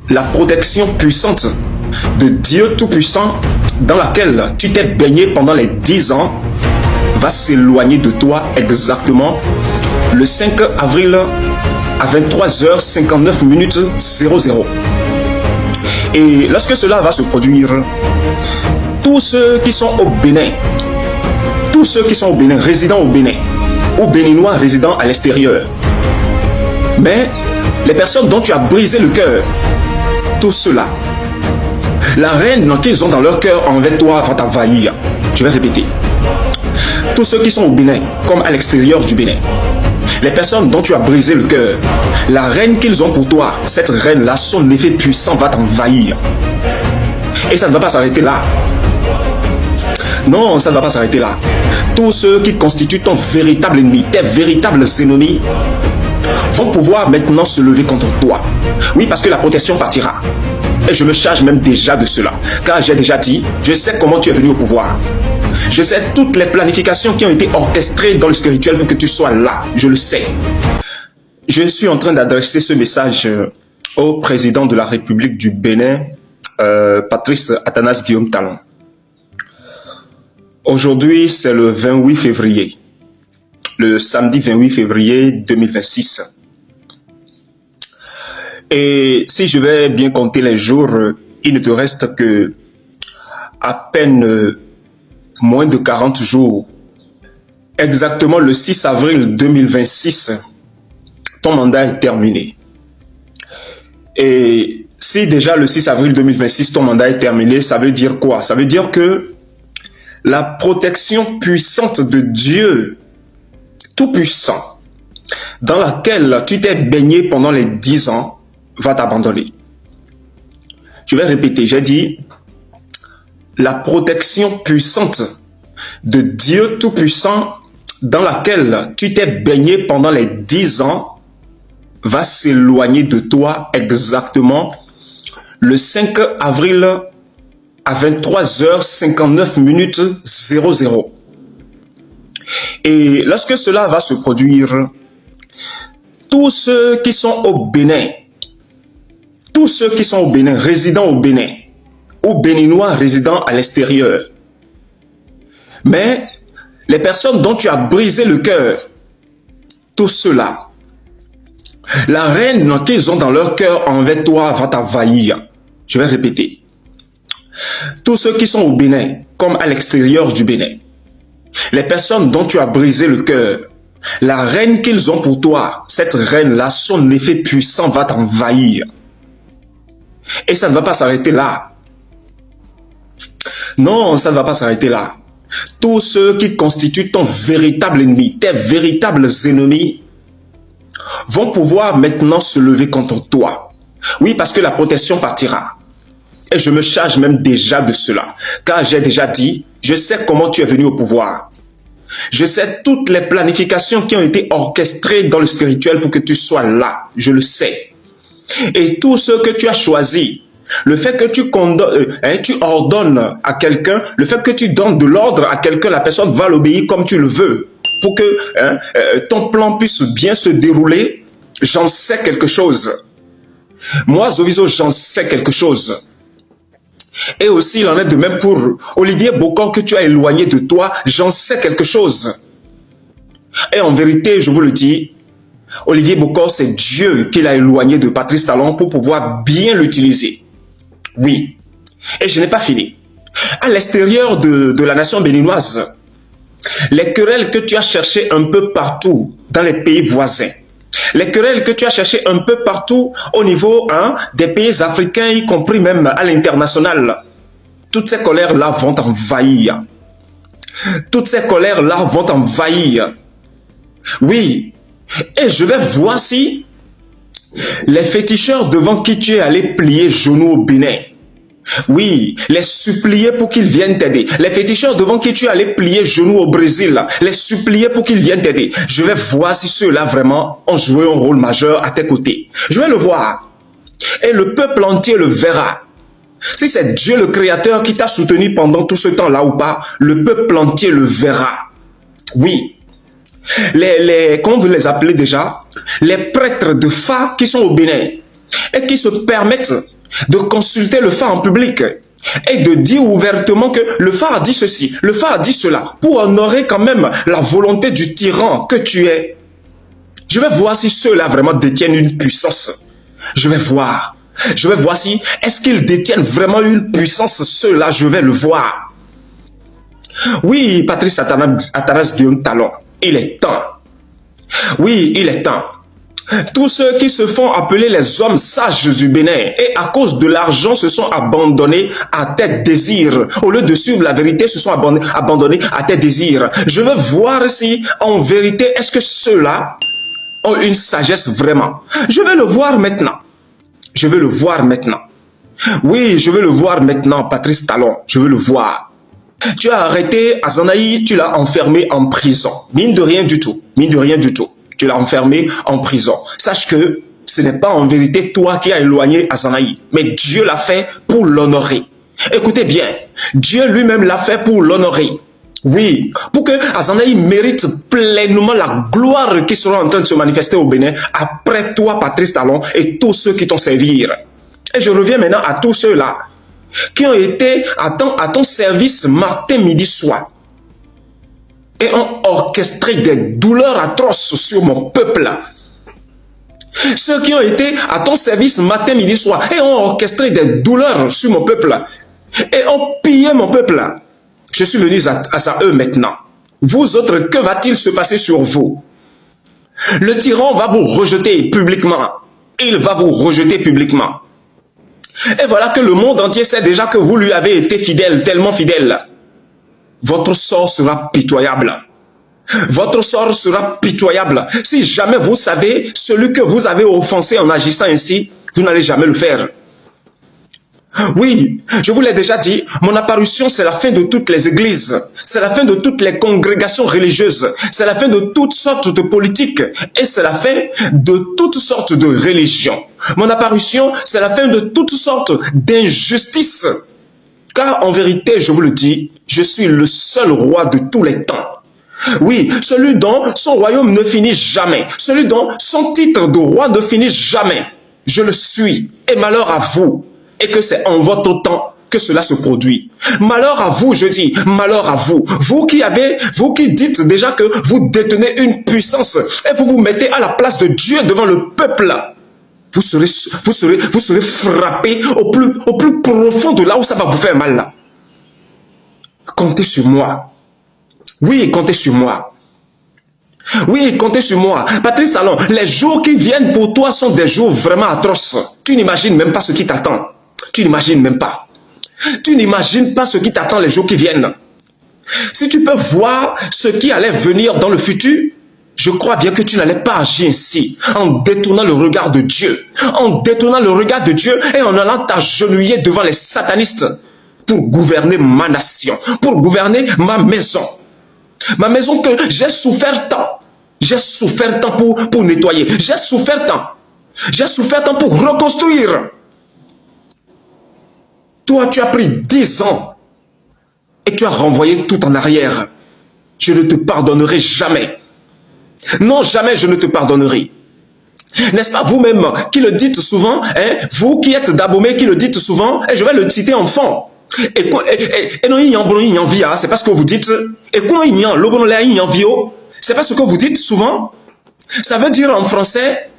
la protection puissante de Dieu Tout-Puissant dans laquelle tu t'es baigné pendant les 10 ans va s'éloigner de toi exactement le 5 avril à 23h59 Et lorsque cela va se produire, tous ceux qui sont au Bénin, résidant au Bénin, ou béninois résidant à l'extérieur, mais les personnes dont tu as brisé le cœur, tous ceux-là, la reine qu'ils ont dans leur cœur envers toi va t'envahir. Je vais répéter. Tous ceux qui sont au Bénin, comme à l'extérieur du Bénin, les personnes dont tu as brisé le cœur, la reine qu'ils ont pour toi, cette reine-là, son effet puissant va t'envahir. Et ça ne va pas s'arrêter là. Non, ça ne va pas s'arrêter là. Tous ceux qui constituent ton véritable ennemi, tes véritables ennemis, vont pouvoir maintenant se lever contre toi. Oui, parce que la protection partira. Et je me charge même déjà de cela. Car j'ai déjà dit, je sais comment tu es venu au pouvoir. Je sais toutes les planifications qui ont été orchestrées dans le spirituel pour que tu sois là. Je le sais. Je suis en train d'adresser ce message au président de la République du Bénin, Patrice Athanase Guillaume Talon. Aujourd'hui, c'est le 28 février. Le samedi 28 février 2026. Et si je vais bien compter les jours, il ne te reste que à peine moins de 40 jours. Exactement le 6 avril 2026, ton mandat est terminé. Et si déjà le 6 avril 2026, ton mandat est terminé, ça veut dire quoi? Ça veut dire que la protection puissante de Dieu Tout-Puissant, dans laquelle tu t'es baigné pendant les 10 ans, va t'abandonner. Je vais répéter, j'ai dit, la protection puissante de Dieu Tout-Puissant, dans laquelle tu t'es baigné pendant les 10 ans, va s'éloigner de toi exactement le 5 avril à 23h59 Et lorsque cela va se produire, tous ceux qui sont au Bénin, résidant au Bénin, ou béninois résidant à l'extérieur, mais les personnes dont tu as brisé le cœur, tous ceux-là, la reine qu'ils ont dans leur cœur envers toi va t'envahir. Je vais répéter. Tous ceux qui sont au Bénin, comme à l'extérieur du Bénin, les personnes dont tu as brisé le cœur, la reine qu'ils ont pour toi, cette reine-là, son effet puissant va t'envahir. Et ça ne va pas s'arrêter là. Non, ça ne va pas s'arrêter là. Tous ceux qui constituent ton véritable ennemi, tes véritables ennemis, vont pouvoir maintenant se lever contre toi. Oui, parce que la protection partira. Et je me charge même déjà de cela. Car j'ai déjà dit, je sais comment tu es venu au pouvoir. Je sais toutes les planifications qui ont été orchestrées dans le spirituel pour que tu sois là. Je le sais. Et tout ce que tu as choisi, le fait que tu ordonnes à quelqu'un, le fait que tu donnes de l'ordre à quelqu'un, la personne va l'obéir comme tu le veux. Pour que ton plan puisse bien se dérouler, j'en sais quelque chose. Moi, Zoviso, j'en sais quelque chose. Et aussi, il en est de même pour Olivier Bocor que tu as éloigné de toi, j'en sais quelque chose. Et en vérité, je vous le dis, Olivier Bocor, c'est Dieu qui l'a éloigné de Patrice Talon pour pouvoir bien l'utiliser. Oui. Et je n'ai pas fini. À l'extérieur de la nation béninoise, les querelles que tu as cherchées un peu partout dans les pays voisins, les querelles que tu as cherchées un peu partout au niveau des pays africains, y compris même à l'international, toutes ces colères-là vont t'envahir. Toutes ces colères-là vont t'envahir. Oui. Et je vais voir si les féticheurs devant qui tu es allé plier genoux au Bénin, oui, les supplier pour qu'ils viennent t'aider. Les féticheurs devant qui tu es allé plier genoux au Brésil, les supplier pour qu'ils viennent t'aider. Je vais voir si ceux-là vraiment ont joué un rôle majeur à tes côtés. Je vais le voir. Et le peuple entier le verra. Si c'est Dieu le Créateur qui t'a soutenu pendant tout ce temps-là ou pas, le peuple entier le verra. Oui. Comment vous les appelez déjà? Les prêtres de Fa qui sont au Bénin et qui se permettent de consulter le phare en public et de dire ouvertement que le phare a dit ceci, le phare a dit cela, pour honorer quand même la volonté du tyran que tu es. Je vais voir si ceux-là vraiment détiennent une puissance. Je vais voir. Je vais voir si, est-ce qu'ils détiennent vraiment une puissance, ceux-là, je vais le voir. Oui, Patrice Atanas Guillaume Talon, il est temps. Oui, il est temps. Tous ceux qui se font appeler les hommes sages du Bénin et à cause de l'argent se sont abandonnés à tes désirs. Au lieu de suivre la vérité, se sont abandonnés à tes désirs. Je veux voir si, en vérité, est-ce que ceux-là ont une sagesse vraiment. Je vais le voir maintenant. Je veux le voir maintenant. Oui, je veux le voir maintenant, Patrice Talon. Je veux le voir. Tu as arrêté Azanaï, tu l'as enfermé en prison. Mine de rien du tout. Mine de rien du tout. Tu l'as enfermé en prison. Sache que ce n'est pas en vérité toi qui as éloigné Azanaï, mais Dieu l'a fait pour l'honorer. Écoutez bien, Dieu lui-même l'a fait pour l'honorer. Oui, pour que Azanaï mérite pleinement la gloire qui sera en train de se manifester au Bénin après toi, Patrice Talon, et tous ceux qui t'ont servi. Et je reviens maintenant à tous ceux-là qui ont été à ton service matin, midi, soir et ont orchestré des douleurs atroces sur mon peuple. Ceux qui ont été à ton service matin, midi, soir et ont orchestré des douleurs sur mon peuple et ont pillé mon peuple. Je suis venu à eux maintenant. Vous autres, que va-t-il se passer sur vous? Le tyran va vous rejeter publiquement. Il va vous rejeter publiquement. Et voilà que le monde entier sait déjà que vous lui avez été fidèle, tellement fidèle. Votre sort sera pitoyable. Votre sort sera pitoyable. Si jamais vous savez celui que vous avez offensé en agissant ainsi, vous n'allez jamais le faire. Oui, je vous l'ai déjà dit, mon apparition, c'est la fin de toutes les églises, c'est la fin de toutes les congrégations religieuses, c'est la fin de toutes sortes de politiques et c'est la fin de toutes sortes de religions. Mon apparition, c'est la fin de toutes sortes d'injustices. Car en vérité, je vous le dis, je suis le seul roi de tous les temps. Oui, celui dont son royaume ne finit jamais, celui dont son titre de roi ne finit jamais. Je le suis et malheur à vous. Et que c'est en votre temps que cela se produit. Malheur à vous, je dis, malheur à vous. Vous qui dites déjà que vous détenez une puissance et vous vous mettez à la place de Dieu devant le peuple. Vous serez frappé au plus profond de là où ça va vous faire mal là. Comptez sur moi. Oui, comptez sur moi. Oui, comptez sur moi. Patrice Talon, les jours qui viennent pour toi sont des jours vraiment atroces. Tu n'imagines même pas ce qui t'attend. Tu n'imagines même pas. Tu n'imagines pas ce qui t'attend les jours qui viennent. Si tu peux voir ce qui allait venir dans le futur, je crois bien que tu n'allais pas agir ainsi, en détournant le regard de Dieu, en détournant le regard de Dieu et en allant t'agenouiller devant les satanistes pour gouverner ma nation, pour gouverner ma maison. Ma maison que j'ai souffert tant. J'ai souffert tant pour nettoyer. J'ai souffert tant. J'ai souffert tant pour reconstruire. Toi, tu as pris 10 ans et tu as renvoyé tout en arrière. Je ne te pardonnerai jamais. Non, jamais je ne te pardonnerai. N'est-ce pas vous-même qui le dites souvent, hein, vous qui êtes d'Abomey qui le dites souvent, et je vais le citer en fond. Et non, c'est pas ce que vous dites. Et quand c'est pas ce que vous dites souvent. Ça veut dire en français,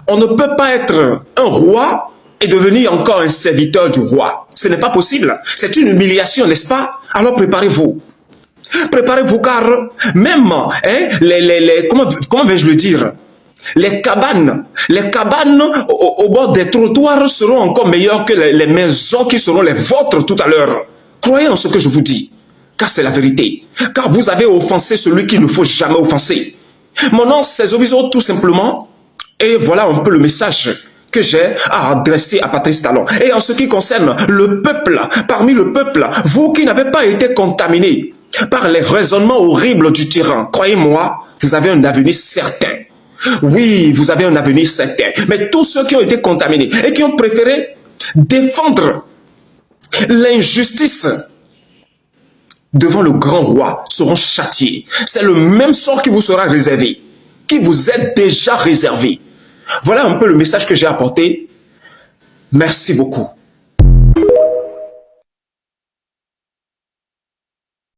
on ne peut pas être un roi et devenir encore un serviteur du roi. Ce n'est pas possible. C'est une humiliation, n'est-ce pas? Alors préparez-vous. Préparez-vous car même comment vais-je le dire? Les cabanes au bord des trottoirs seront encore meilleures que les maisons qui seront les vôtres tout à l'heure. Croyez en ce que je vous dis, car c'est la vérité. Car vous avez offensé celui qu'il ne faut jamais offenser. Mon nom, c'est Zovizo tout simplement. Et voilà un peu le message que j'ai à adresser à Patrice Talon. Et en ce qui concerne le peuple, parmi le peuple, vous qui n'avez pas été contaminés par les raisonnements horribles du tyran, croyez-moi, vous avez un avenir certain. Oui, vous avez un avenir certain. Mais tous ceux qui ont été contaminés et qui ont préféré défendre l'injustice devant le grand roi seront châtiés. C'est le même sort qui vous sera réservé, qui vous est déjà réservé. Voilà un peu le message que j'ai apporté. Merci beaucoup.